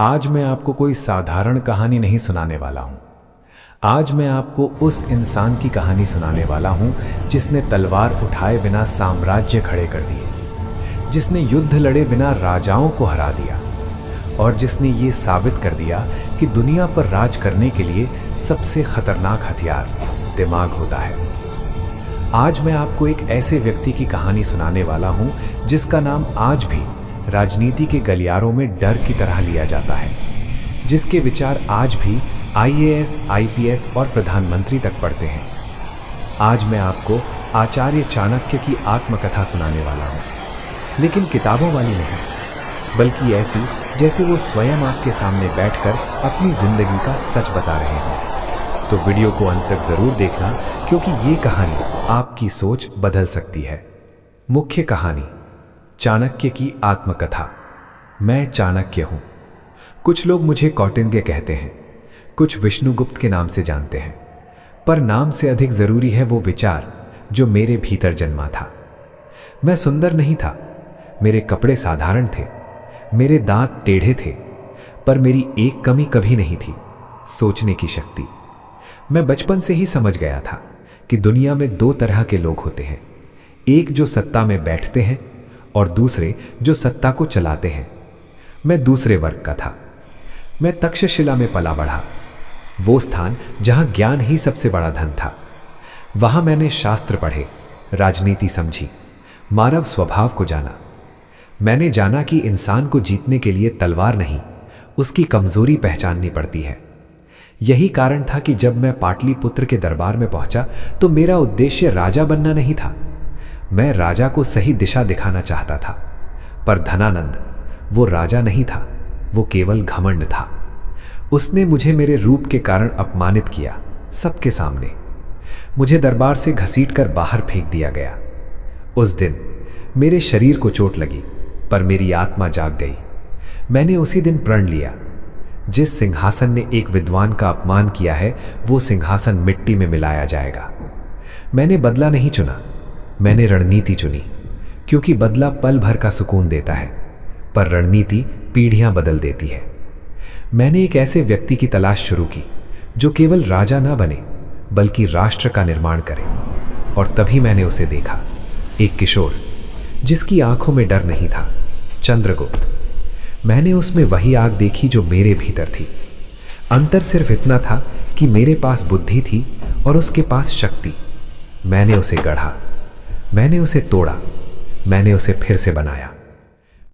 आज मैं आपको कोई साधारण कहानी नहीं सुनाने वाला हूं। आज मैं आपको उस इंसान की कहानी सुनाने वाला हूं जिसने तलवार उठाए बिना साम्राज्य खड़े कर दिए, जिसने युद्ध लड़े बिना राजाओं को हरा दिया और जिसने ये साबित कर दिया कि दुनिया पर राज करने के लिए सबसे खतरनाक हथियार दिमाग होता है। आज मैं आपको एक ऐसे व्यक्ति की कहानी सुनाने वाला हूं जिसका नाम आज भी राजनीति के गलियारों में डर की तरह लिया जाता है, जिसके विचार आज भी आईएएस, आईपीएस और प्रधानमंत्री तक पढ़ते हैं। आज मैं आपको आचार्य चाणक्य की आत्मकथा सुनाने वाला हूं, लेकिन किताबों वाली नहीं, बल्कि ऐसी जैसे वो स्वयं आपके सामने बैठकर अपनी जिंदगी का सच बता रहे हों। तो वीडियो को अंत तक जरूर देखना, क्योंकि ये कहानी आपकी सोच बदल सकती है। मुख्य कहानी, चाणक्य की आत्मकथा। मैं चाणक्य हूं। कुछ लोग मुझे कौटिल्य कहते हैं, कुछ विष्णुगुप्त के नाम से जानते हैं, पर नाम से अधिक जरूरी है वो विचार जो मेरे भीतर जन्मा था। मैं सुंदर नहीं था, मेरे कपड़े साधारण थे, मेरे दांत टेढ़े थे, पर मेरी एक कमी कभी नहीं थी, सोचने की शक्ति। मैं बचपन से ही समझ गया था कि दुनिया में दो तरह के लोग होते हैं, एक जो सत्ता में बैठते हैं और दूसरे जो सत्ता को चलाते हैं। मैं दूसरे वर्ग का था। मैं तक्षशिला में पला बढ़ा, वो स्थान जहां ज्ञान ही सबसे बड़ा धन था। वहां मैंने शास्त्र पढ़े, राजनीति समझी, मानव स्वभाव को जाना। मैंने जाना कि इंसान को जीतने के लिए तलवार नहीं, उसकी कमजोरी पहचाननी पड़ती है। यही कारण था कि जब मैं पाटलिपुत्र के दरबार में पहुंचा तो मेरा उद्देश्य राजा बनना नहीं था। मैं राजा को सही दिशा दिखाना चाहता था, पर धनानंद वो राजा नहीं था, वो केवल घमंड था। उसने मुझे मेरे रूप के कारण अपमानित किया, सबके सामने। मुझे दरबार से घसीटकर बाहर फेंक दिया गया। उस दिन मेरे शरीर को चोट लगी, पर मेरी आत्मा जाग गई। मैंने उसी दिन प्रण लिया, जिस सिंहासन ने एक विद्वान का अपमान किया है, वो सिंहासन मिट्टी में मिलाया जाएगा। मैंने बदला नहीं चुना, मैंने रणनीति चुनी, क्योंकि बदला पल भर का सुकून देता है, पर रणनीति पीढ़ियां बदल देती है। मैंने एक ऐसे व्यक्ति की तलाश शुरू की जो केवल राजा ना बने, बल्कि राष्ट्र का निर्माण करे। और तभी मैंने उसे देखा, एक किशोर जिसकी आंखों में डर नहीं था, चंद्रगुप्त। मैंने उसमें वही आग देखी जो मेरे भीतर थी। अंतर सिर्फ इतना था कि मेरे पास बुद्धि थी और उसके पास शक्ति। मैंने उसे गढ़ा, मैंने उसे तोड़ा, मैंने उसे फिर से बनाया।